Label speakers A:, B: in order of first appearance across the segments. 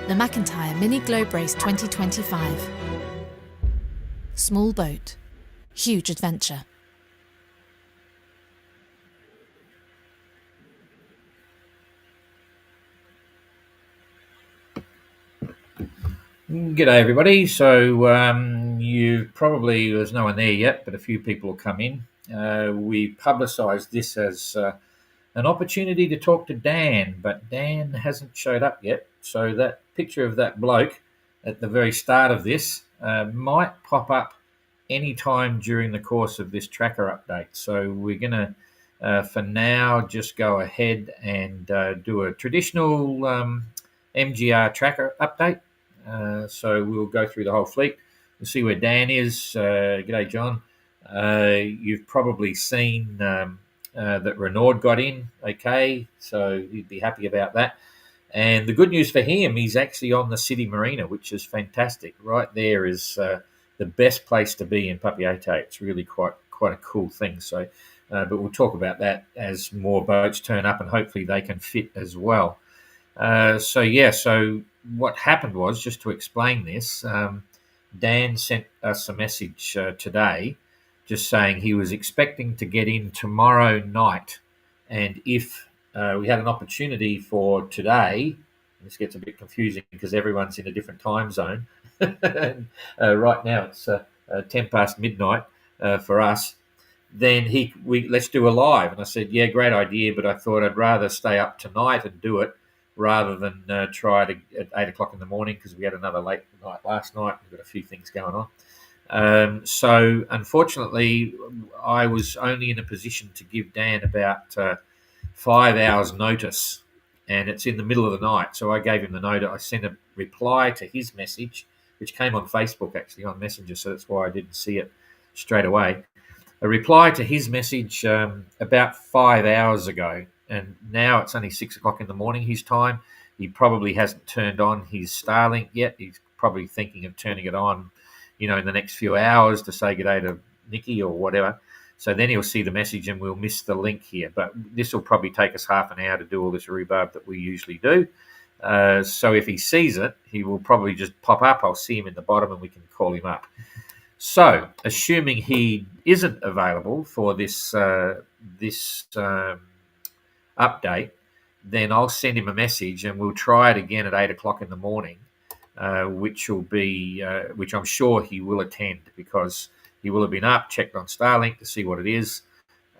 A: The McIntyre Mini Globe Race 2025. Small boat, huge adventure.
B: G'day everybody. So you probably, there's no one there yet, but a few people will come in. We publicised this as an opportunity to talk to Dan, but Dan hasn't showed up yet. So that picture of that bloke at the very start of this might pop up anytime during the course of this tracker update. So we're going to, for now, just go ahead and do a traditional MGR tracker update. So we'll go through the whole fleet. We'll see where Dan is. G'day, John. You've probably seen that Renaud got in, okay, so he'd be happy about that. And the good news for him, he's actually on the City Marina, which is fantastic. Right there is the best place to be in Papeete. It's really quite a cool thing. So, but we'll talk about that as more boats turn up, and hopefully they can fit as well. So what happened was, just to explain this, Dan sent us a message today just saying he was expecting to get in tomorrow night. And if we had an opportunity for today, this gets a bit confusing because everyone's in a different time zone. And, right now it's 10 past midnight for us. Then let's do a live. And I said, yeah, great idea, but I thought I'd rather stay up tonight and do it rather than try to at 8 o'clock in the morning, because we had another late night last night. We've got a few things going on. So unfortunately, I was only in a position to give Dan about 5 hours notice, and it's in the middle of the night. So I gave him the notice. I sent a reply to his message, which came on Facebook, actually, on Messenger, so that's why I didn't see it straight away. A reply to his message about 5 hours ago, and now it's only 6 o'clock in the morning his time. He probably hasn't turned on his Starlink yet. He's probably thinking of turning it on, in the next few hours to say good day to Nikki or whatever. So then he'll see the message and we'll miss the link here. But this will probably take us half an hour to do all this rhubarb that we usually do. So if he sees it, he will probably just pop up. I'll see him in the bottom and we can call him up. So, assuming he isn't available for this update, then I'll send him a message and we'll try it again at 8 o'clock in the morning, which I'm sure he will attend, because he will have been up, checked on Starlink to see what it is.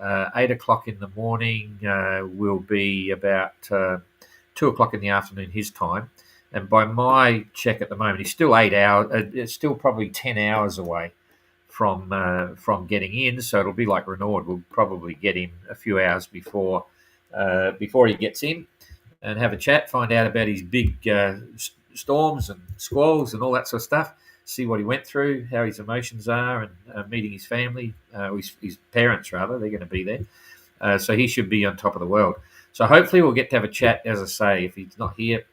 B: 8 o'clock in the morning will be about 2 o'clock in the afternoon his time. And by my check at the moment, he's still 8 hours. It's still probably 10 hours away from getting in. So it'll be like Renaud. We'll probably get him a few hours before he gets in, and have a chat, find out about his big storms and squalls and all that sort of stuff. See what he went through, how his emotions are, and meeting his family, his parents rather. They're going to be there, so he should be on top of the world. So hopefully we'll get to have a chat, as I say, if he's not here,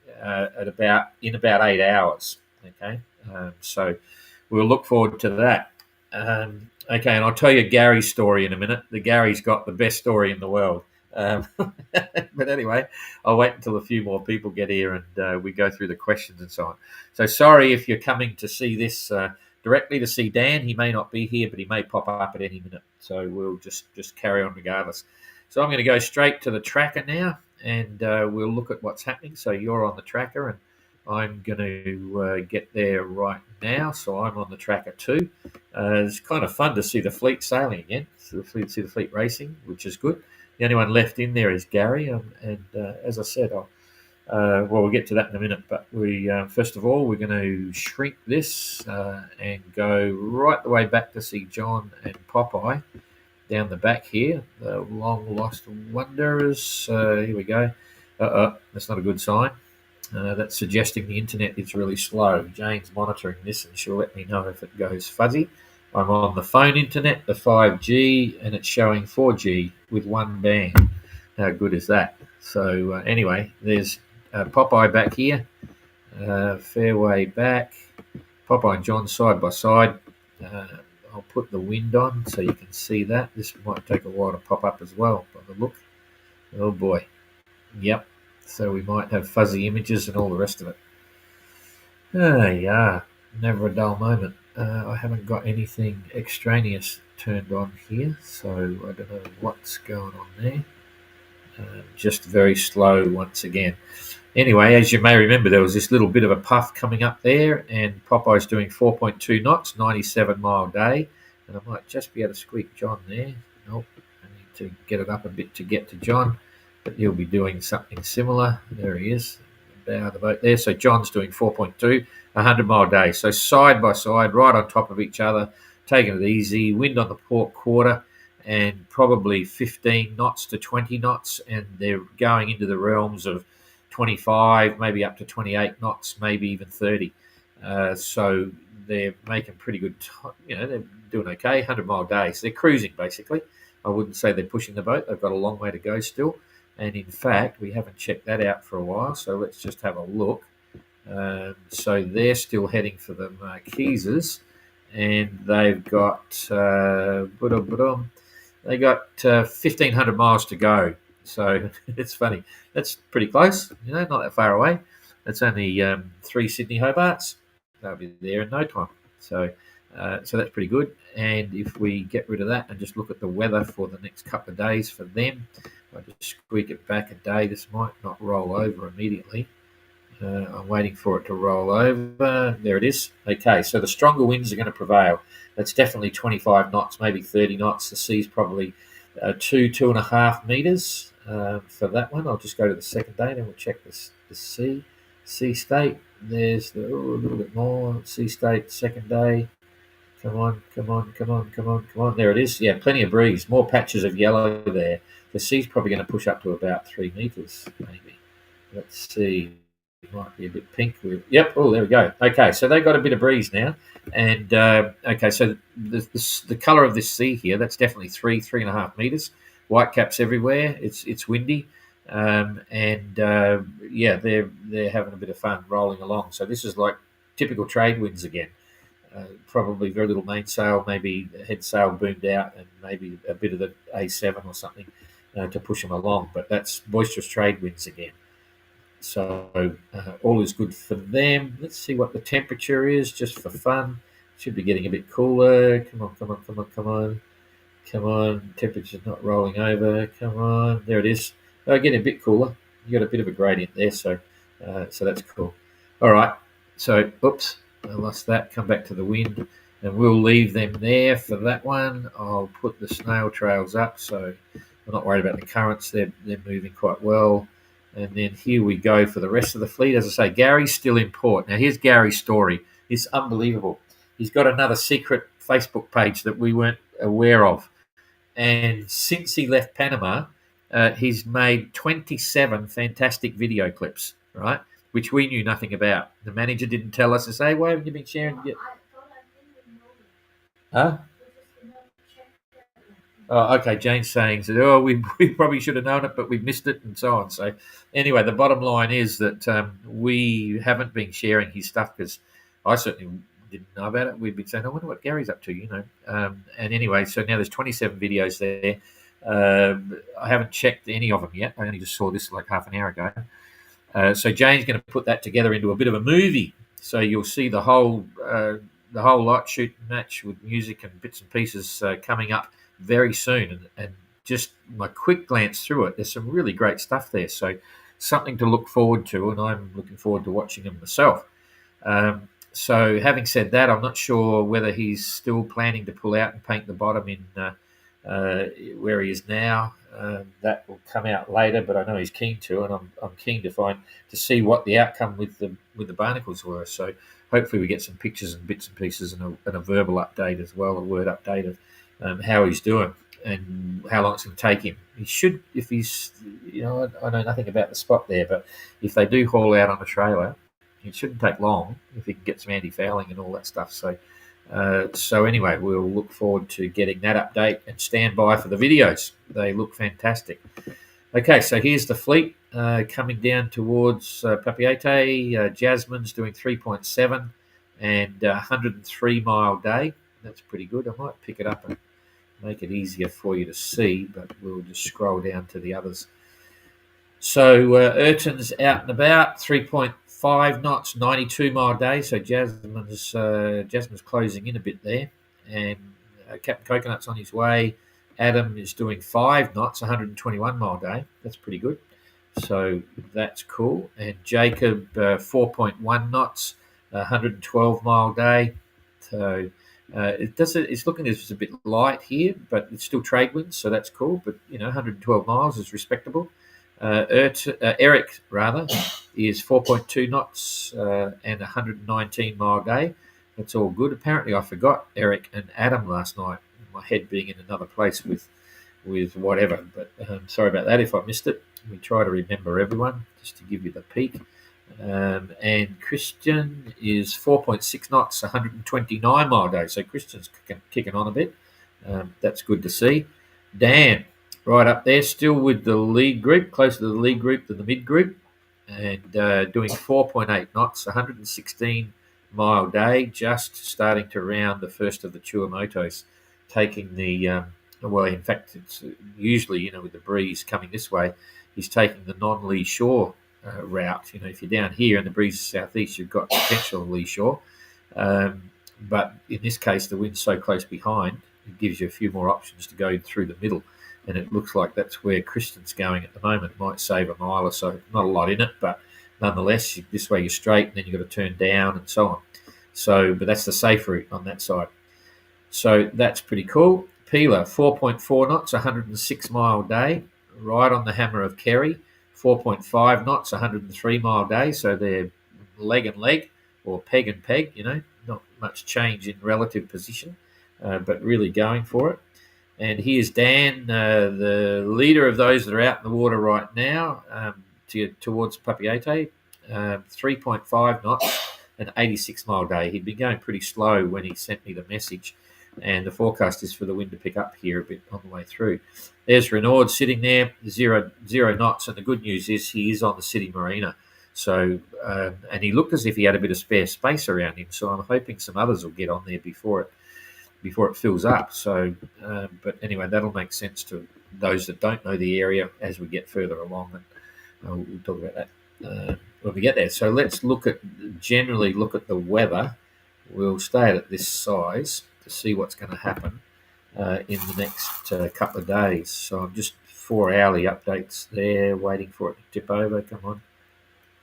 B: in about 8 hours. Okay, so we'll look forward to that. Okay, and I'll tell you Gary's story in a minute. Gary's got the best story in the world. But anyway, I'll wait until a few more people get here and we go through the questions and so on. So sorry if you're coming to see this directly to see Dan. He may not be here, but he may pop up at any minute. So we'll just carry on regardless. So I'm going to go straight to the tracker now, and we'll look at what's happening. So you're on the tracker, and I'm going to get there right now. So I'm on the tracker too. It's kind of fun to see the fleet sailing again. See the fleet racing, which is good. The only one left in there is Gary, and as I said, we'll get to that in a minute. But we first of all, we're going to shrink this and go right the way back to see John and Popeye down the back here, the long lost wanderers. Here we go. That's not a good sign. That's suggesting the internet is really slow. Jane's monitoring this, and she'll let me know if it goes fuzzy. I'm on the phone internet, the 5G, and it's showing 4G with one band. How good is that? So anyway, there's Popeye back here, fairway back. Popeye and John side by side. I'll put the wind on so you can see that. This might take a while to pop up as well by the look. Oh boy. Yep. So we might have fuzzy images and all the rest of it. Yeah, never a dull moment. I haven't got anything extraneous turned on here, so I don't know what's going on there. Just very slow once again. Anyway, as you may remember, there was this little bit of a puff coming up there, and Popeye's doing 4.2 knots, 97-mile day. And I might just be able to squeak John there. Nope, I need to get it up a bit to get to John, but he'll be doing something similar. There he is, bow of the boat there. So John's doing 4.2, 100-mile day. So side by side, right on top of each other, taking it easy, wind on the port quarter, and probably 15 knots to 20 knots, and they're going into the realms of 25, maybe up to 28 knots, maybe even 30. So they're making pretty good, they're doing okay, 100-mile days. They're cruising, basically. I wouldn't say they're pushing the boat. They've got a long way to go still. And in fact, we haven't checked that out for a while, so let's just have a look. So they're still heading for the Marquises, and they've got 1,500 miles to go. So it's funny. That's pretty close, not that far away. That's only 3 Sydney Hobarts. They'll be there in no time. So that's pretty good. And if we get rid of that and just look at the weather for the next couple of days for them, I just squeak it back a day. This might not roll over immediately. I'm waiting for it to roll over. There it is. Okay, so the stronger winds are going to prevail. That's definitely 25 knots, maybe 30 knots. The sea's probably 2.5 meters for that one. I'll just go to the second day, then we'll check the sea state. There's a little bit more. Sea state, second day. Come on. There it is. Yeah, plenty of breeze. More patches of yellow there. The sea's probably going to push up to about 3 meters, maybe. Let's see. It might be a bit pink. Yep. Oh, there we go. Okay, so they've got a bit of breeze now. And, okay, so the colour of this sea here, that's definitely 3.5 meters. White caps everywhere. It's windy. Yeah, they're having a bit of fun rolling along. So this is like typical trade winds again. Probably very little mainsail, maybe head sail boomed out, and maybe a bit of the A7 or something to push them along. But that's boisterous trade winds again. So all is good for them. Let's see what the temperature is, just for fun. Should be getting a bit cooler. Come on. Temperature's not rolling over. Come on. There it is. Getting a bit cooler. You got a bit of a gradient there, so that's cool. All right. So, oops, I lost that. Come back to the wind, and we'll leave them there for that one. I'll put the snail trails up, so I'm not worried about the currents. They're moving quite well. And then here we go for the rest of the fleet. As I say, Gary's still in port. Now, here's Gary's story. It's unbelievable. He's got another secret Facebook page that we weren't aware of. And since he left Panama, he's made 27 fantastic video clips, right, which we knew nothing about. The manager didn't tell us to say, why haven't you been sharing it? Huh? Oh, okay, Jane's saying, we probably should have known it, but we missed it, and so on. So anyway, the bottom line is that we haven't been sharing his stuff because I certainly didn't know about it. We've been saying, I wonder what Gary's up to, And anyway, so now there's 27 videos there. I haven't checked any of them yet. I only just saw this like half an hour ago. So Jane's going to put that together into a bit of a movie. So you'll see the whole lot, shoot and match with music and bits and pieces coming up very soon. And just my quick glance through it, there's some really great stuff there. So something to look forward to, and I'm looking forward to watching them myself. So having said that, I'm not sure whether he's still planning to pull out and paint the bottom in where he is now. That will come out later, but I know he's keen to, and I'm keen to see what the outcome with the barnacles were. So hopefully we get some pictures and bits and pieces and a verbal update as well, a word update of how he's doing and how long it's going to take him. He should, if he's, I know nothing about the spot there, but if they do haul out on a trailer, it shouldn't take long if he can get some anti-fouling and all that stuff. So anyway, we'll look forward to getting that update and stand by for the videos. They look fantastic. Okay, so here's the fleet coming down towards Papeete. Jasmine's doing 3.7 and 103-mile day. That's pretty good. I might pick it up and make it easier for you to see, but we'll just scroll down to the others. So Ertan's out and about, 3.3 5 knots, 92-mile day. So Jasmine's closing in a bit there, and Captain Coconut's on his way. Adam is doing 5 knots, 121-mile day. That's pretty good. So that's cool. And Jacob, 4.1 knots, 112-mile day. So it's looking as it's a bit light here, but it's still trade winds, so that's cool. But 112 miles is respectable. Eric is 4.2 knots and 119-mile day. That's all good. Apparently, I forgot Eric and Adam last night. My head being in another place with whatever. But sorry about that if I missed it. We try to remember everyone just to give you the peak. And Christian is 4.6 knots, 129-mile day. So Christian's kicking on a bit. That's good to see. Dan, right up there, still with the lead group, closer to the lead group than the mid group, and doing 4.8 knots, 116-mile day, just starting to round the first of the Tuamotos, taking the well, in fact, it's usually, with the breeze coming this way, he's taking the non-lee shore route. If you're down here and the breeze is southeast, you've got potential lee shore. But in this case, the wind's so close behind, it gives you a few more options to go through the middle. And it looks like that's where Kristen's going at the moment. It might save a mile or so. Not a lot in it, but nonetheless, this way you're straight, and then you've got to turn down and so on. So, but that's the safe route on that side. So that's pretty cool. Peeler, 4.4 knots, 106-mile day, right on the hammer of Kerry. 4.5 knots, 103-mile day. So they're leg and leg, or peg and peg, not much change in relative position, but really going for it. And here's Dan, the leader of those that are out in the water right now, towards Papeete, 3.5 knots, an 86-mile day. He'd been going pretty slow when he sent me the message, and the forecast is for the wind to pick up here a bit on the way through. There's Renaud sitting there, zero knots, and the good news is he is on the city marina. So, and he looked as if he had a bit of spare space around him, so I'm hoping some others will get on there before it fills up. So, but anyway, that'll make sense to those that don't know the area as we get further along, and we'll talk about that when we get there. So let's generally look at the weather. We'll stay at this size to see what's going to happen in the next couple of days. So I'm just 4 hourly updates there, waiting for it to tip over. Come on,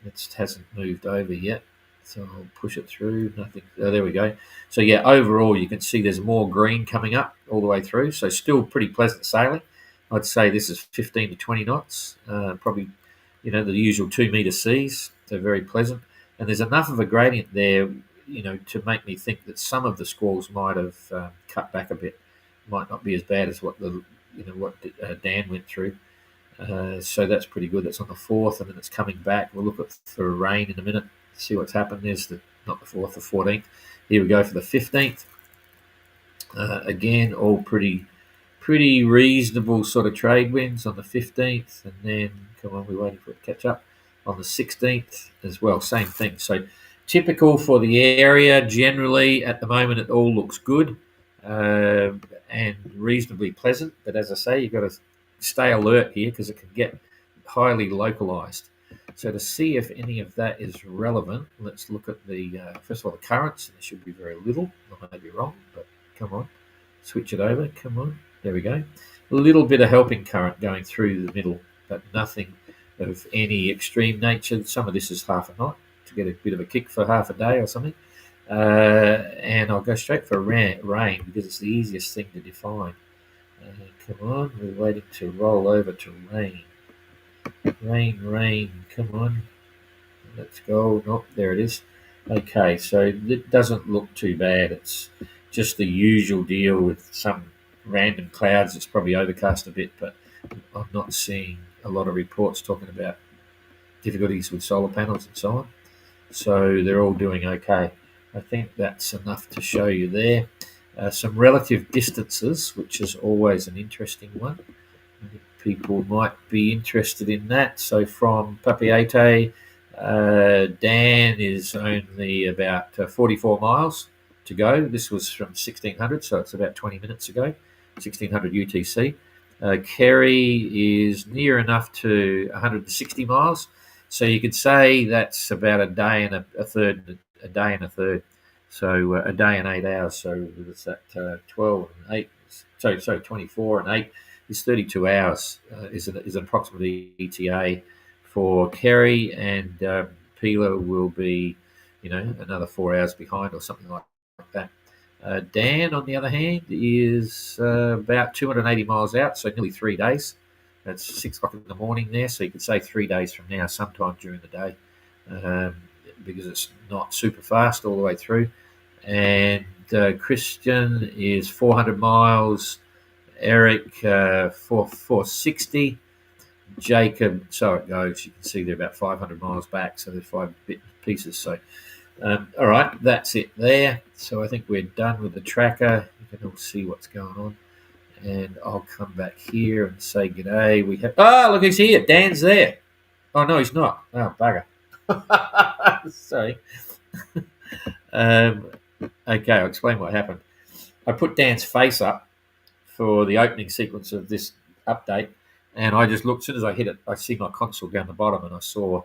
B: it hasn't moved over yet. So I'll push it through. Nothing. Oh, there we go. So yeah, overall you can see there's more green coming up all the way through. So still pretty pleasant sailing. I'd say this is 15 to 20 knots. Probably, the usual 2 meter seas. So very pleasant. And there's enough of a gradient there, to make me think that some of the squalls might have cut back a bit. Might not be as bad as what Dan went through. So that's pretty good. That's on the 4th, and then it's coming back. We'll look for rain in a minute. See what's happened. There's not the 4th, the 14th. Here we go for the 15th. Again, all pretty reasonable sort of trade winds on the 15th, and then we're waiting for it to catch up on the 16th as well. Same thing. So typical for the area. Generally, at the moment, it all looks good and reasonably pleasant. But as I say, you've got to stay alert here because it can get highly localized. So to see if any of that is relevant, let's look at first of all, the currents. There should be very little. I may be wrong, but come on. Switch it over. Come on. There we go. A little bit of helping current going through the middle, but nothing of any extreme nature. Some of this is half a knot to get a bit of a kick for half a day or something. And I'll go straight for rain because it's the easiest thing to define. Come on. We're waiting to roll over to rain. Rain, come on. Let's go. Nope, there it is. Okay, so it doesn't look too bad. It's just the usual deal with some random clouds. It's probably overcast a bit, but I'm not seeing a lot of reports talking about difficulties with solar panels and so on. So they're all doing okay. I think that's enough to show you there. Some relative distances, which is always an interesting one. People might be interested in that. So from Papeete, Dan is only about 44 miles to go. This was from 1600, so it's about 20 minutes ago, 1600 UTC. Kerry is near enough to 160 miles. So you could say that's about a day and a third, a day and a third. So a day and 8 hours. So it's at 12 and 8. So 24 and 8 is 32 hours. Is an approximate ETA for Kerry, and Pila will be, another 4 hours behind or something like that. Dan, on the other hand, is about 280 miles out, so nearly 3 days. That's 6 o'clock in the morning there, so you could say 3 days from now, sometime during the day, um, because it's not super fast all the way through. And Christian is 400 miles. Eric 460. Jacob, so it goes. You can see they're about 500 miles back, so there's 5 pieces. So, all right, that's it there. So I think we're done with the tracker. You can all see what's going on. And I'll come back here and say g'day. We have look who's here. Dan's there. Oh no, he's not. Oh bugger. Sorry. Okay, I'll explain what happened. I put Dan's face up for the opening sequence of this update, and I just looked. As soon as I hit it, I see my console down the bottom, and I saw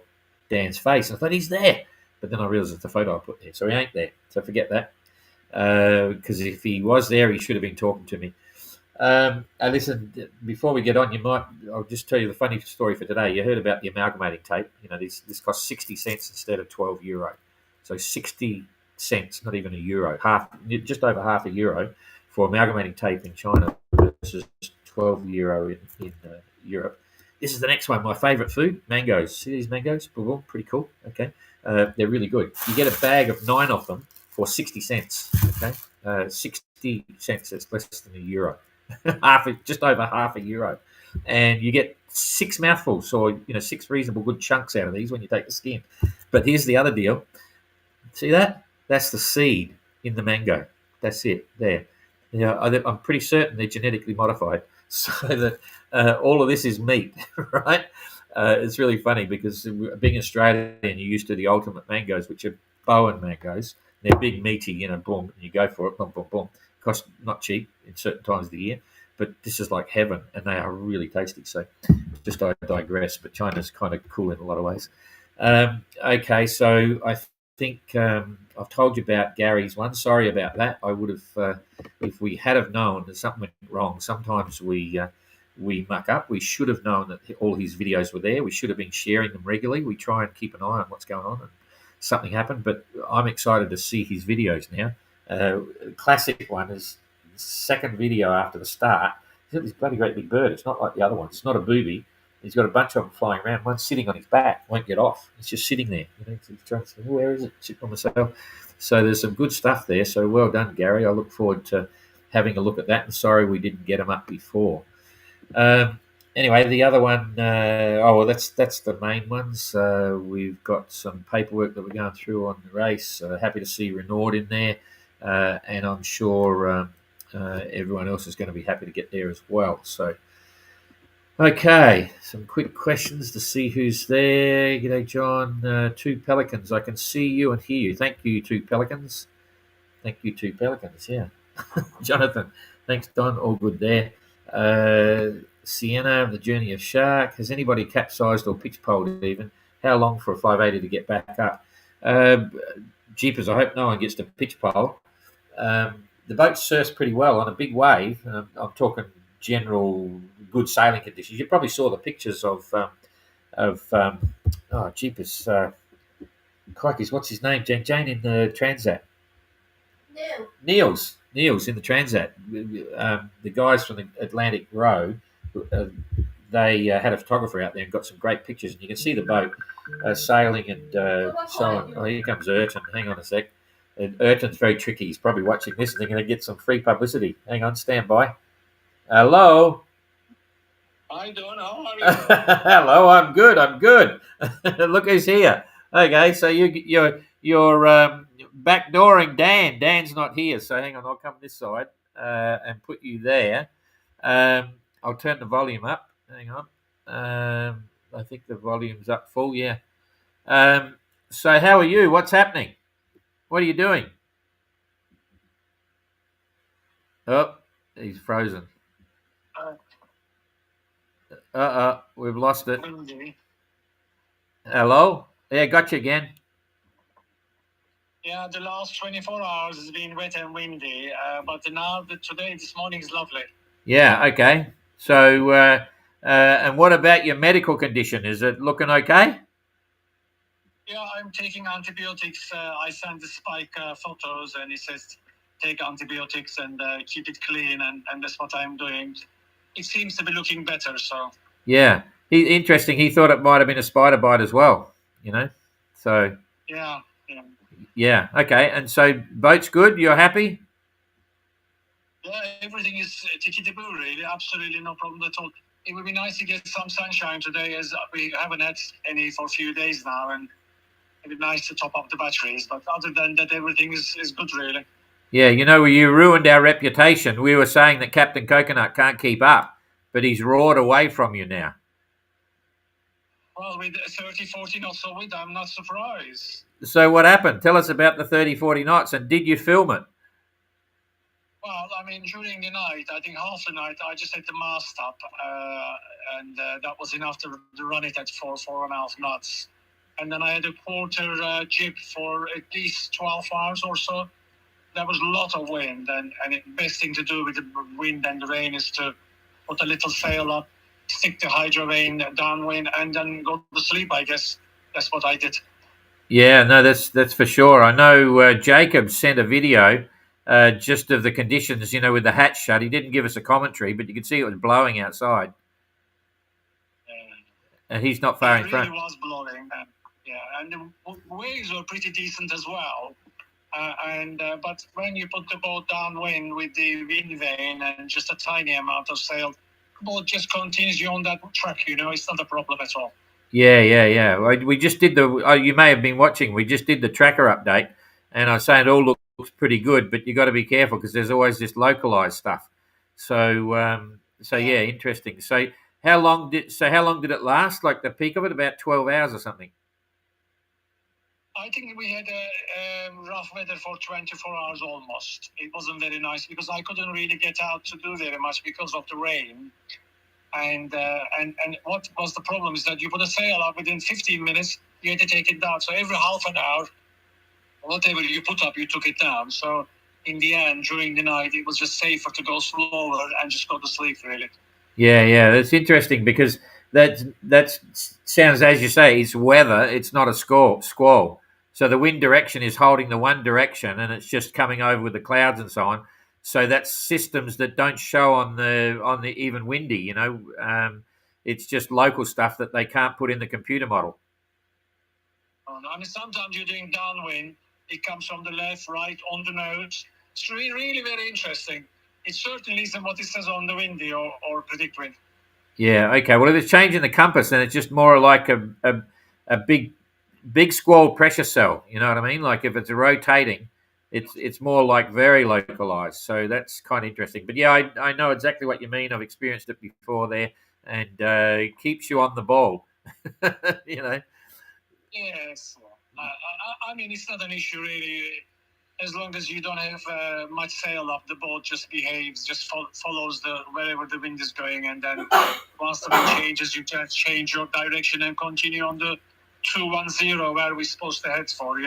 B: Dan's face. I thought he's there, but then I realised it's the photo I put there, so he ain't there. So forget that. Because if he was there, he should have been talking to me. Listen, before we get on, I'll just tell you the funny story for today. You heard about the amalgamating tape. This costs 60 cents instead of €12. So 60 cents, not even a euro, just over half a euro for amalgamating tape in China versus €12 in Europe. This is the next one. My favourite food, mangoes. See these mangoes? Pretty cool. Okay, they're really good. You get a bag of 9 of them for 60 cents. Okay, 60 cents. That's less than a euro. Just over half a euro, and you get 6 mouthfuls, or 6 reasonable good chunks out of these when you take the skin. But here's the other deal. See that? That's the seed in the mango. That's it there. I'm pretty certain they're genetically modified, so that all of this is meat, right? It's really funny because being Australian, you're used to the ultimate mangoes, which are Bowen mangoes. They're big, meaty, boom, you go for it, boom, boom, boom. Cost not cheap in certain times of the year, but this is like heaven, and they are really tasty. So just I digress, but China's kind of cool in a lot of ways. Okay, so I think I've told you about Gary's one. Sorry about that. I would have, if we had have known that something went wrong. Sometimes we muck up. We should have known that all his videos were there. We should have been sharing them regularly. We try and keep an eye on what's going on, and something happened. But I'm excited to see his videos now. Classic one is the second video after the start. He's got this bloody great big bird. It's not like the other one. It's not a booby. He's got a bunch of them flying around. One's sitting on his back, won't get off. It's just sitting there. He's trying to say, where is it? Sitting on myself. So there's some good stuff there. So well done, Gary. I look forward to having a look at that. And sorry we didn't get them up before. Anyway, the other one, that's the main ones. We've got some paperwork that we're going through on the race. Happy to see Renaud in there. And I'm sure everyone else is going to be happy to get there as well. So, okay, some quick questions to see who's there. G'day, John. 2 Pelicans. I can see you and hear you. Thank you, 2 Pelicans. Thank you, 2 Pelicans. Yeah. Jonathan. Thanks, Don. All good there. Sienna, the journey of shark. Has anybody capsized or pitch poled even? How long for a 580 to get back up? Jeepers, I hope no one gets to pitch pole. The boat surfs pretty well on a big wave. I'm talking general good sailing conditions. You probably saw the pictures of jeepers, crikey's, what's his name? Jane in the Transat. Neil's in the Transat. The guys from the Atlantic Row, they had a photographer out there and got some great pictures, and you can see the boat sailing and so on. Oh, here comes Ertan. Hang on a sec. And Ertan's very tricky. He's probably watching this and they're going to get some free publicity. Hang on, stand by. Hello.
C: How you doing? How are you?
B: Hello, I'm good. Look who's here. Okay, so you're backdooring Dan. Dan's not here, so hang on. I'll come this side and put you there. I'll turn the volume up. Hang on. I think the volume's up full. Yeah. So how are you? What's happening? What are you doing? Oh, he's frozen. We've lost it. Hello? Yeah, got you again.
C: Yeah, the last 24 hours has been wet and windy, but today, this morning is lovely.
B: Yeah, okay. So, and what about your medical condition? Is it looking okay?
C: Yeah, I'm taking antibiotics. I sent the Spike photos, and he says take antibiotics and keep it clean, and that's what I'm doing. It seems to be looking better, so.
B: Yeah. Interesting. He thought it might have been a spider bite as well, you know? So,
C: Yeah, yeah.
B: yeah, okay. And so, boat's good? You're happy?
C: Yeah, everything is tickety-boo, really. Absolutely no problem at all. It would be nice to get some sunshine today, as we haven't had any for a few days now, and it'd be nice to top up the batteries. But other than that, everything is good, really.
B: Yeah, you ruined our reputation. We were saying that Captain Coconut can't keep up, but he's roared away from you now.
C: Well, with 30, 40 knots of wind, I'm not surprised.
B: So, what happened? Tell us about the 30, 40 knots, and did you film it?
C: Well, I mean, during the night, I think half the night, I just had the mast up, and that was enough to run it at 4.5 knots. And then I had a quarter jib for at least 12 hours or so. There was a lot of wind, and the best thing to do with the wind and the rain is to put a little sail up, stick the hydro vane downwind, and then go to sleep, I guess. That's what I did.
B: Yeah, no, that's for sure. I know Jacob sent a video just of the conditions, with the hatch shut. He didn't give us a commentary, but you could see it was blowing outside. And he's not far in front.
C: It really was blowing. Yeah, and the waves were pretty decent as well. But when you put the boat downwind with the wind vane and just a tiny amount of sail, the boat just continues you on that track. It's not a problem at all.
B: Yeah. We just did you may have been watching. We just did the tracker update, and I was saying it all looks pretty good, but you got to be careful because there's always this localized stuff. So yeah, interesting. So how long did it last? Like the peak of it, about 12 hours or something?
C: I think we had a rough weather for 24 hours almost. It wasn't very nice because I couldn't really get out to do very much because of the rain. And what was the problem is that you put a sail up within 15 minutes, you had to take it down. So every half an hour, whatever you put up, you took it down. So in the end, during the night, it was just safer to go slower and just go to sleep, really.
B: Yeah, that's interesting because that sounds, as you say, it's weather. It's not a squall. So the wind direction is holding the one direction, and it's just coming over with the clouds and so on. So that's systems that don't show on the even windy. It's just local stuff that they can't put in the computer model.
C: Oh, no. I mean, sometimes you're doing downwind. It comes from the left, right, on the nose. It's really very interesting. It certainly isn't what it says on the windy or predict wind.
B: Yeah. Okay. Well, if it's changing the compass, then it's just more like a big squall pressure cell. You know what I mean? Like if it's rotating, it's more like very localized. So that's kind of interesting. But yeah, I know exactly what you mean. I've experienced it before there, and it keeps you on the ball.
C: Yes. I mean, it's not an issue really. As long as you don't have much sail up, the boat just behaves, just follows wherever the wind is going, and then once the wind changes, you just change your direction and continue on the 210 where we're supposed to head for.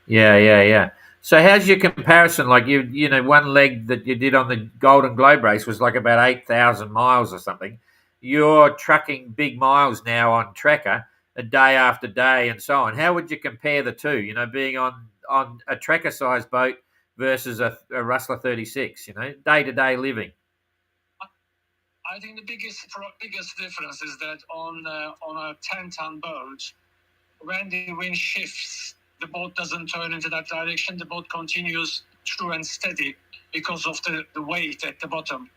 B: Yeah. So how's your comparison? Like one leg that you did on the Golden Globe race was like about 8,000 miles or something. You're trucking big miles now on Trekker, a day after day and so on. How would you compare the two? Being on a Trekker-sized boat versus a Rustler 36. Day to day living.
C: I think the biggest difference is that on a 10-ton boat, when the wind shifts, the boat doesn't turn into that direction. The boat continues true and steady because of the weight at the bottom.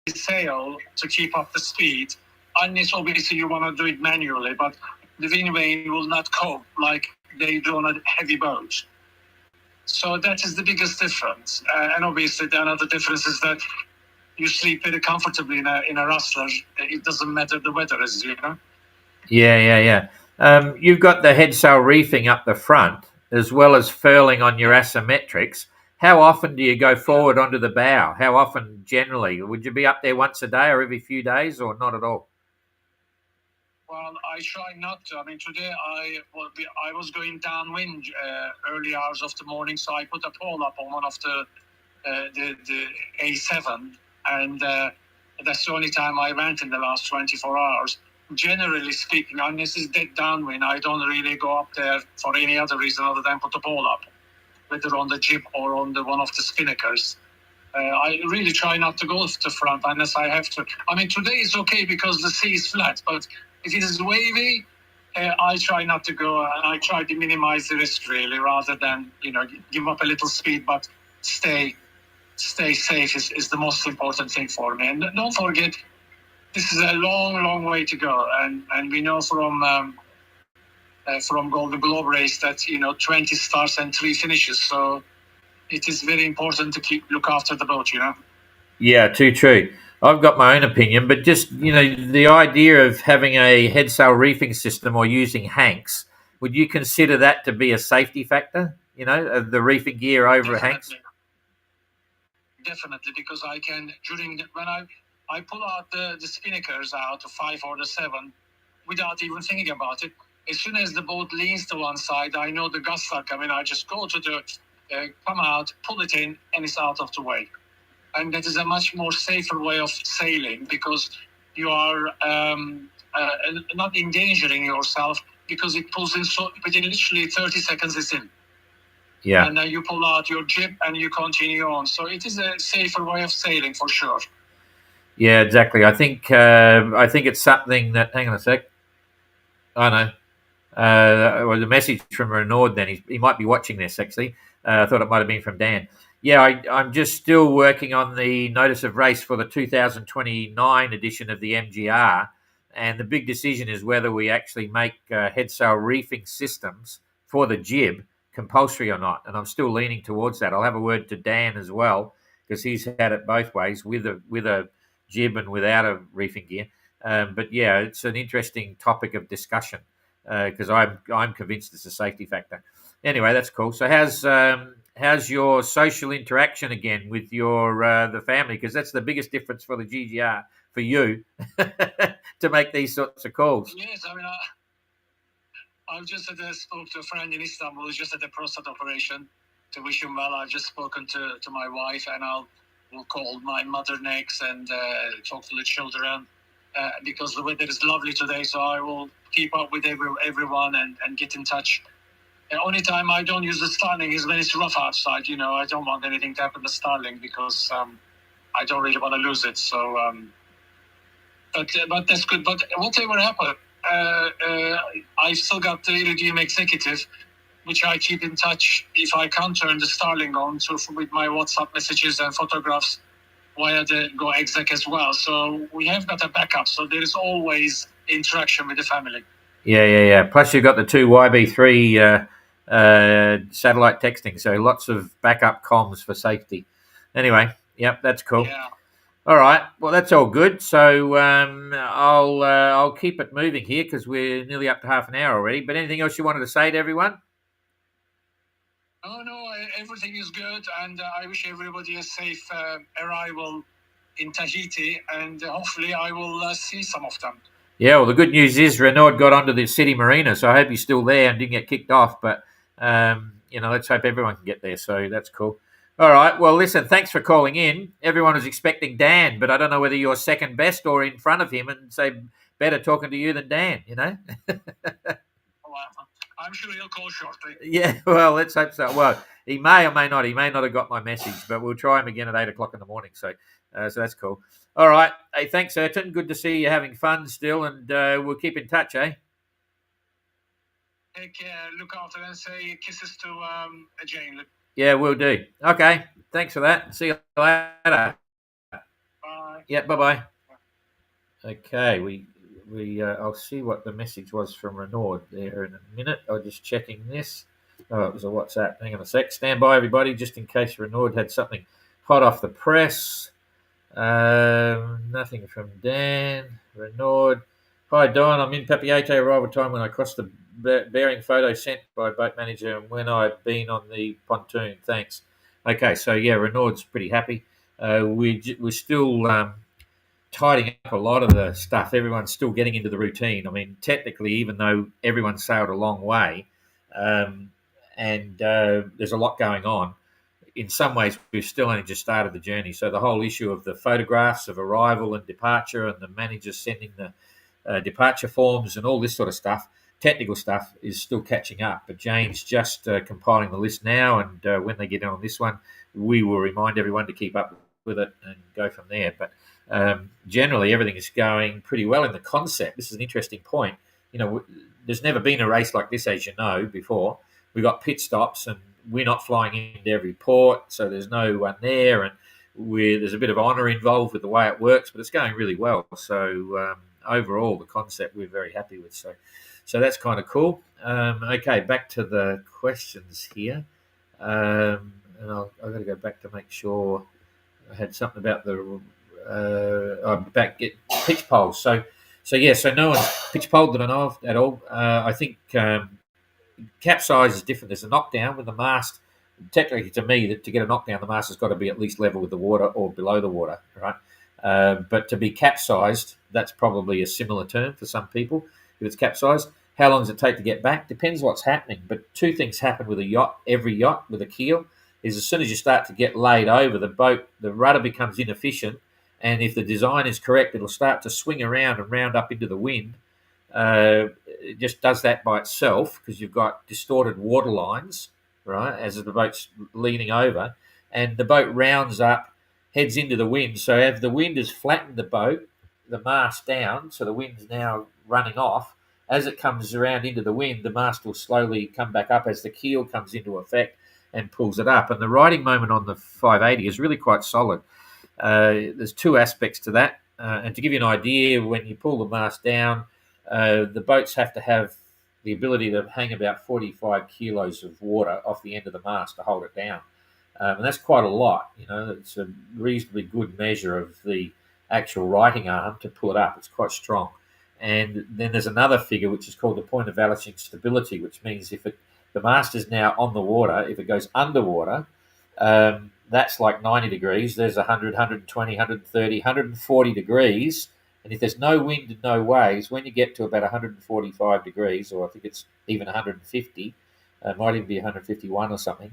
C: Sail to keep up the speed, unless obviously you want to do it manually, but the wind vane will not cope like they do on a heavy boat. So that is the biggest difference. And obviously the another difference is that you sleep very comfortably in a Rustler. It doesn't matter the weather is,
B: Yeah. You've got the head sail reefing up the front as well as furling on your asymmetrics. how often do you go forward onto the bow? How often generally? Would you be up there once a day or every few days or not at all?
C: Well, I try not to. I mean, today I was going downwind early hours of the morning, so I put a pole up on one of the A7, and that's the only time I went in the last 24 hours. Generally speaking, unless it's dead downwind, I don't really go up there for any other reason other than put the pole up, whether on the jib or on the one of the spinnakers. I really try not to go to the front unless I have to. I mean, today is okay because the sea is flat, but if it is wavy, I try not to go, and I try to minimize the risk really, rather than give up a little speed, but stay safe is the most important thing for me. And don't forget, this is a long way to go, and we know from Golden Globe race that 20 starts and 3 finishes. So it is very important to look after the boat.
B: Yeah, too true. I've got my own opinion, but just the idea of having a head sail reefing system or using hanks, would you consider that to be a safety factor? Of the reefing gear over hanks?
C: Definitely, because I can when I pull out the spinnakers out, the 5 or the 7, without even thinking about it. As soon as the boat leans to one side, I know the gusts are coming. I just go to come out, pull it in, and it's out of the way. And that is a much more safer way of sailing, because you are not endangering yourself, because it pulls in within literally 30 seconds it's in.
B: Yeah.
C: And then you pull out your jib and you continue on. So it is a safer way of sailing for sure.
B: Yeah, exactly. I think it's something that. Hang on a sec. I know. Was a message from Renaud. Then he might be watching this actually. I thought it might have been from Dan. Yeah, I'm just still working on the notice of race for the 2029 edition of the MGR, and the big decision is whether we actually make head sail reefing systems for the jib compulsory or not. And I'm still leaning towards that. I'll have a word to Dan as well, because he's had it both ways, with a jib and without a reefing gear. But yeah, it's an interesting topic of discussion, because I'm convinced it's a safety factor. Anyway, that's cool. So how's your social interaction again with your the family? Because that's the biggest difference for the GGR for you to make these sorts of calls.
C: Yes, I mean, I've just spoke to a friend in Istanbul who's just had a prostate operation, to wish him well. I've just spoken to my wife, and will call my mother next and talk to the children, because the weather is lovely today. So I will keep up with everyone and get in touch. The only time I don't use the Starling is when it's rough outside. I don't want anything to happen to Starling, because I don't really want to lose it. So, but that's good. But whatever happens, I've still got the Iridium Executive, which I keep in touch if I can't turn the Starling on, with my WhatsApp messages and photographs via the Go Exec as well. So we have got a backup. So there is always interaction with the family.
B: Yeah. Plus you've got the 2 YB3 satellite texting, so lots of backup comms for safety. Anyway, yep, that's cool.
C: Yeah.
B: All right, well that's all good. So I'll keep it moving here, because we're nearly up to half an hour already. But anything else you wanted to say to everyone?
C: No, everything is good, and I wish everybody a safe arrival in Tahiti, and hopefully I will see some of them.
B: Yeah, well, the good news is Renaud got onto the city marina, so I hope he's still there and didn't get kicked off. But, let's hope everyone can get there. So that's cool. All right. Well, listen, thanks for calling in. Everyone was expecting Dan, but I don't know whether you're second best or in front of him, and say better talking to you than Dan,
C: I'm sure he'll call shortly.
B: Yeah, well, let's hope so. Well, he may or may not. He may not have got my message, but we'll try him again at 8 o'clock in the morning. So that's cool. All right. Hey, thanks, Ertan. Good to see you having fun still, and we'll keep in touch, eh?
C: Take care. Look after and say kisses to Jane.
B: Yeah, we'll do. Okay. Thanks for that. See you later.
C: Bye.
B: Yeah, bye-bye. Okay, I'll see what the message was from Renaud there in a minute. I'm just checking this. Oh, it was a WhatsApp. Hang on a sec. Stand by, everybody, just in case Renaud had something hot off the press. Nothing from Dan. Renaud. Hi, Don. I'm in Papiete arrival time when I crossed the bearing photo sent by boat manager and when I've been on the pontoon. Thanks. Okay, so yeah, Renaud's pretty happy. We're still tidying up a lot of the stuff. Everyone's still getting into the routine. I mean, technically, even though everyone sailed a long way, um, and there's a lot going on, in some ways we've still only just started the journey. So the whole issue of the photographs of arrival and departure, and the managers sending the departure forms and all this sort of stuff, technical stuff, is still catching up. But Jane's just compiling the list now, and when they get on this one, we will remind everyone to keep up with it and go from there. But generally, everything is going pretty well in the concept. This is an interesting point. There's never been a race like this, as you know, before. We got pit stops, and we're not flying into every port, so there's no one there, and there's a bit of honour involved with the way it works, but it's going really well. So overall, the concept we're very happy with. So that's kind of cool. Okay, back to the questions here, and I've got to go back to make sure I had something about the pitch poles. So no one's pitch poled that I know of at all. I think capsize is different. There's a knockdown with the mast. Technically, to me, to get a knockdown, the mast has got to be at least level with the water or below the water, right? But to be capsized, that's probably a similar term for some people. If it's capsized, how long does it take to get back? Depends what's happening. But two things happen with a yacht. Every yacht with a keel is, as soon as you start to get laid over, the boat, the rudder becomes inefficient, and if the design is correct, it'll start to swing around and round up into the wind. It just does that by itself because you've got distorted water lines, right, as the boat's leaning over, and the boat rounds up, heads into the wind. So if the wind has flattened the boat, the mast down, so the wind's now running off, as it comes around into the wind, the mast will slowly come back up as the keel comes into effect and pulls it up. And the riding moment on the 580 is really quite solid. There's two aspects to that. And to give you an idea, when you pull the mast down, the boats have to have the ability to hang about 45 kilos of water off the end of the mast to hold it down. And that's quite a lot. It's a reasonably good measure of the actual righting arm to pull it up. It's quite strong. And then there's another figure which is called the point of vanishing stability, which means if the mast is now on the water, if it goes underwater, that's like 90 degrees. There's 100, 120, 130, 140 degrees. And if there's no wind and no waves, when you get to about 145 degrees, or I think it's even 150, it might even be 151 or something,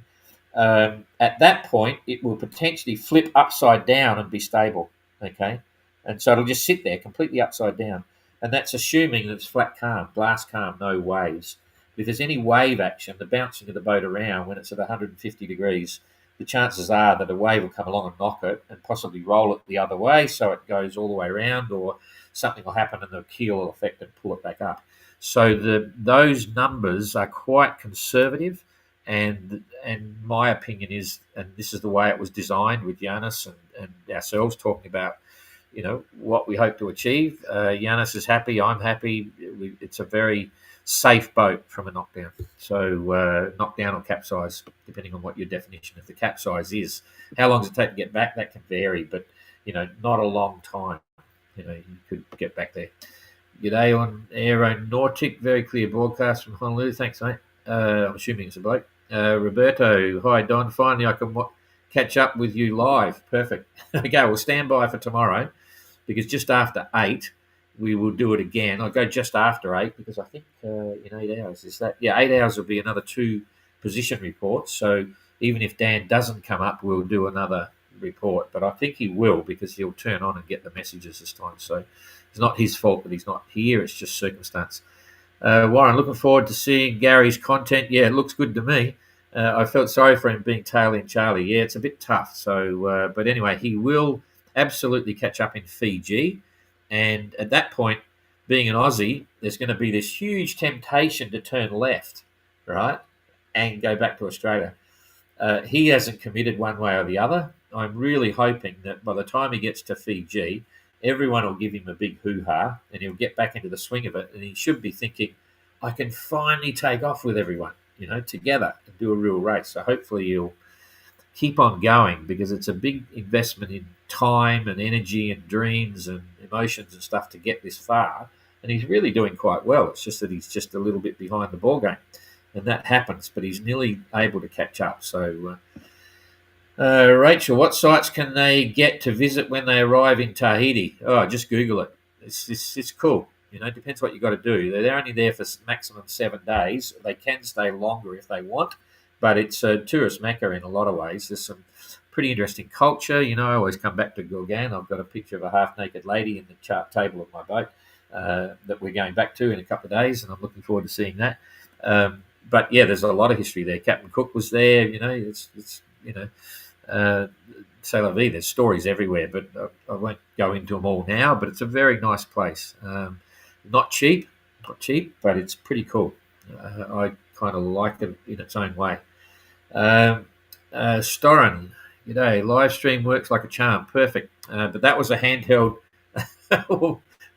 B: at that point, it will potentially flip upside down and be stable, okay? And so it'll just sit there completely upside down. And that's assuming that it's flat calm, glass calm, no waves. If there's any wave action, the bouncing of the boat around when it's at 150 degrees, the chances are that a wave will come along and knock it and possibly roll it the other way so it goes all the way around, or something will happen and the keel will affect it and pull it back up. So those numbers are quite conservative, and my opinion is, and this is the way it was designed with Yanis and ourselves talking about, what we hope to achieve. Yanis is happy, I'm happy. It's a very safe boat from a knockdown. So knockdown or capsize, depending on what your definition of the capsize is. How long does it take to get back? That can vary, but not a long time. You could get back there. G'day on Aeronautic, very clear broadcast from Honolulu. Thanks, mate. I'm assuming it's a bloke. Roberto, hi Don. Finally, I can catch up with you live. Perfect. Okay, we'll stand by for tomorrow, because just after 8, we will do it again. I'll go just after 8 because I think in 8 hours is that. Yeah, 8 hours will be another 2 position reports. So even if Dan doesn't come up, we'll do another report. But I think he will, because he'll turn on and get the messages this time. So it's not his fault that he's not here. It's just circumstance. Warren, looking forward to seeing Gary's content. Yeah, it looks good to me. I felt sorry for him being tail in Charlie. Yeah, it's a bit tough. So, but anyway, he will absolutely catch up in Fiji. And at that point, being an Aussie, there's going to be this huge temptation to turn left, right, and go back to Australia. He hasn't committed one way or the other. I'm really hoping that by the time he gets to Fiji, everyone will give him a big hoo-ha and he'll get back into the swing of it. And he should be thinking, I can finally take off with everyone, together and do a real race. So hopefully he'll keep on going, because it's a big investment in time and energy and dreams and emotions and stuff to get this far. And he's really doing quite well. It's just that he's just a little bit behind the ball game. And that happens, but he's nearly able to catch up. So Rachel, what sites can they get to visit when they arrive in Tahiti? Oh, just Google it. It's cool. It depends what you got to do. They're only there for maximum 7 days. They can stay longer if they want, but it's a tourist mecca in a lot of ways. There's some pretty interesting culture. I always come back to Gorgan. I've got a picture of a half-naked lady in the chart table of my boat that we're going back to in a couple of days, and I'm looking forward to seeing that. But yeah, there's a lot of history there. Captain Cook was there. C'est la vie. There's stories everywhere, but I won't go into them all now. But it's a very nice place. Not cheap, but it's pretty cool. I kind of like it in its own way. Storen, live stream works like a charm. Perfect. But that was a handheld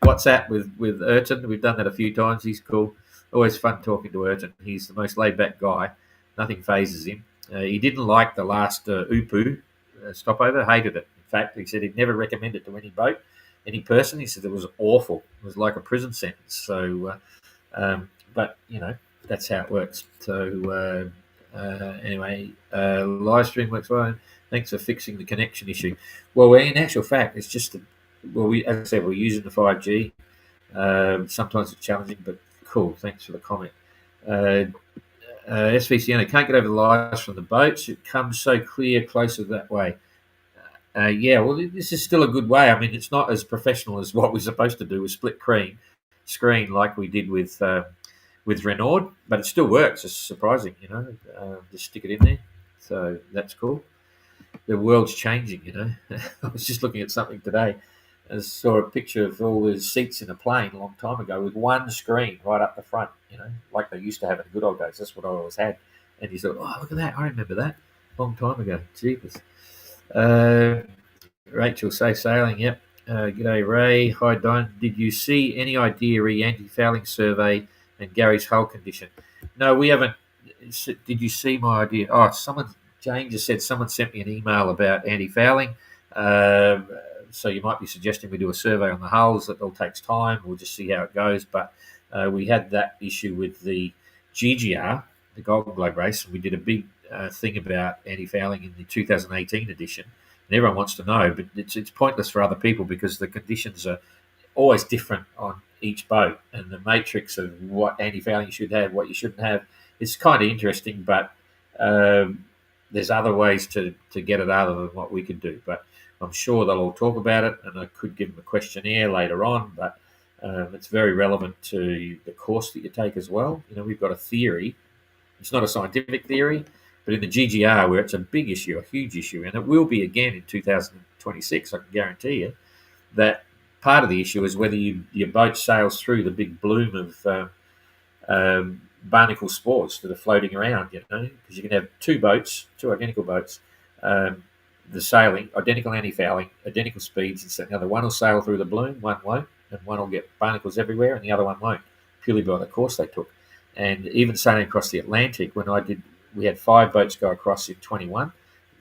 B: WhatsApp with Ertan. We've done that a few times. He's cool. Always fun talking to Ertan. He's the most laid-back guy. Nothing phases him. He didn't like the last Upu stopover, hated it. In fact, he said he'd never recommend it to any boat, any person. He said it was awful. It was like a prison sentence. So, but, that's how it works. So, anyway, live stream works fine. Thanks for fixing the connection issue. Well, in actual fact, it's just, as I said, we're using the 5G. Sometimes it's challenging, but cool. Thanks for the comment. SVCN, can't get over the lights from the boats. It comes so clear closer that way. This is still a good way. I mean, it's not as professional as what we're supposed to do with split screen like we did with Renaud, but it still works. It's surprising, just stick it in there. So that's cool. The world's changing, I was just looking at something today. I saw a picture of all the seats in a plane a long time ago with one screen right up the front, like they used to have in the good old days. That's what I always had. And you thought, oh, look at that. I remember that. Long time ago. Jeepers. Rachel, safe sailing. Yep. G'day, Ray. Hi, Don. Did you see any idea anti-fouling survey and Gary's hull condition? No, we haven't. Did you see my idea? Oh, Jane just said someone sent me an email about anti-fouling. So you might be suggesting we do a survey on the hulls. That all takes time. We'll just see how it goes. But we had that issue with the GGR, the Golden Globe race, and we did a big thing about anti-fouling in the 2018 edition. And everyone wants to know, but it's pointless for other people because the conditions are always different on each boat, and the matrix of what anti-fouling you should have, what you shouldn't have, it's kind of interesting. But there's other ways to get it other than what we could do. But I'm sure they'll all talk about it, and I could give them a questionnaire later on, but it's very relevant to the course that you take as well. We've got a theory. It's not a scientific theory, but in the GGR, where it's a big issue, a huge issue, and it will be again in 2026, I can guarantee you, that part of the issue is whether your boat sails through the big bloom of barnacle spores that are floating around, because you can have two identical boats, the sailing, identical anti-fouling, identical speeds, and so the one will sail through the bloom, one won't, and one will get barnacles everywhere, and the other one won't, purely by the course they took. And even sailing across the Atlantic, we had 5 boats go across in 21,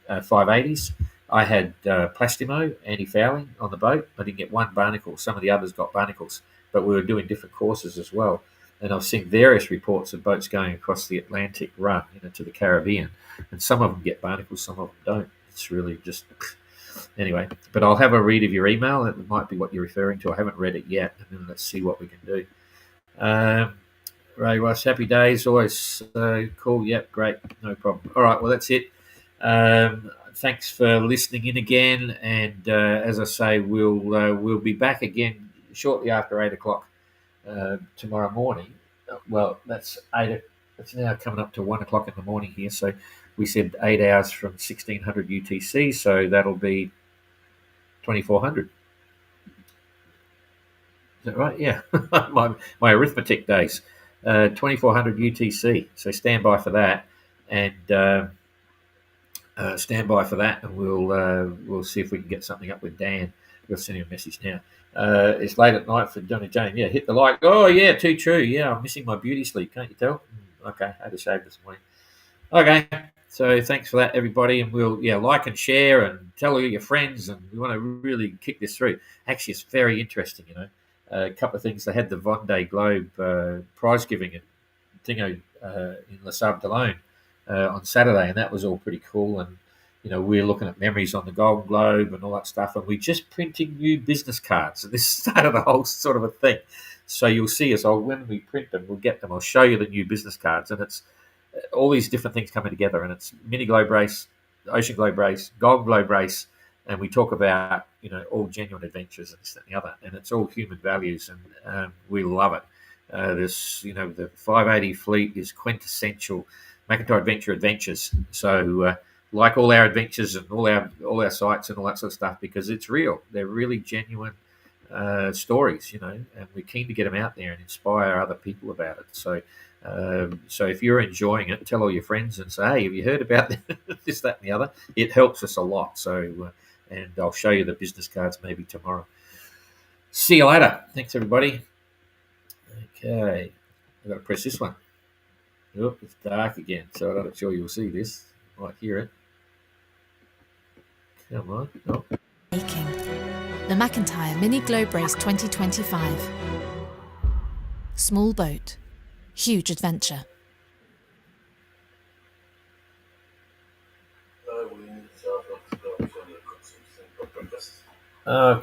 B: 580s. I had Plastimo, anti-fouling on the boat. I didn't get one barnacle. Some of the others got barnacles, but we were doing different courses as well. And I've seen various reports of boats going across the Atlantic run, to the Caribbean, and some of them get barnacles, some of them don't. It's really just anyway. But I'll have a read of your email. That might be what you're referring to. I haven't read it yet, and then let's see what we can do. Ray Ross, happy days, always cool. Yep, great, no problem. All right, well that's it. Thanks for listening in again, and as I say, we'll be back again shortly after 8:00 tomorrow morning. Well, that's 8. It's now coming up to 1:00 in the morning here, so we said 8 hours from 1600 UTC, so that'll be 2400. Is that right? Yeah, my arithmetic days. 2400 UTC. So stand by for that, and we'll see if we can get something up with Dan. We'll send him a message now. It's late at night for Johnny Jane. Yeah, hit the like. Oh yeah, too true. Yeah, I'm missing my beauty sleep. Can't you tell? Okay, I had a shave this morning. Okay, so thanks for that, everybody, and we'll like and share and tell all your friends, and we want to really kick this through. Actually, it's very interesting, A couple of things. They had the Vendée Globe prize giving at Dingo in La Sable d'Olonne on Saturday, and that was all pretty cool. And we're looking at memories on the Golden Globe and all that stuff, and we're just printing new business cards. And this started the whole sort of a thing. So you'll see us. When we print them, we'll get them. I'll show you the new business cards, and it's all these different things coming together. And it's mini globe race, ocean globe race, Golden Globe race, and we talk about all genuine adventures and this, that, and the other, and it's all human values, and we love it. The 580 fleet is quintessential McIntyre Adventures. So like all our adventures and all our sites and all that sort of stuff, because it's real. They're really genuine stories, and we're keen to get them out there and inspire other people about it. So if you're enjoying it, tell all your friends and say, hey, have you heard about this, that, and the other? It helps us a lot. So, and I'll show you the business cards maybe tomorrow. See you later. Thanks, everybody. Okay, I've got to press this one. Oh, it's dark again, so I'm not sure you'll see this. You might hear it. Come on. Oh.
A: Making the McIntyre Mini Globe Race 2025. Small boat, huge adventure.
B: Okay.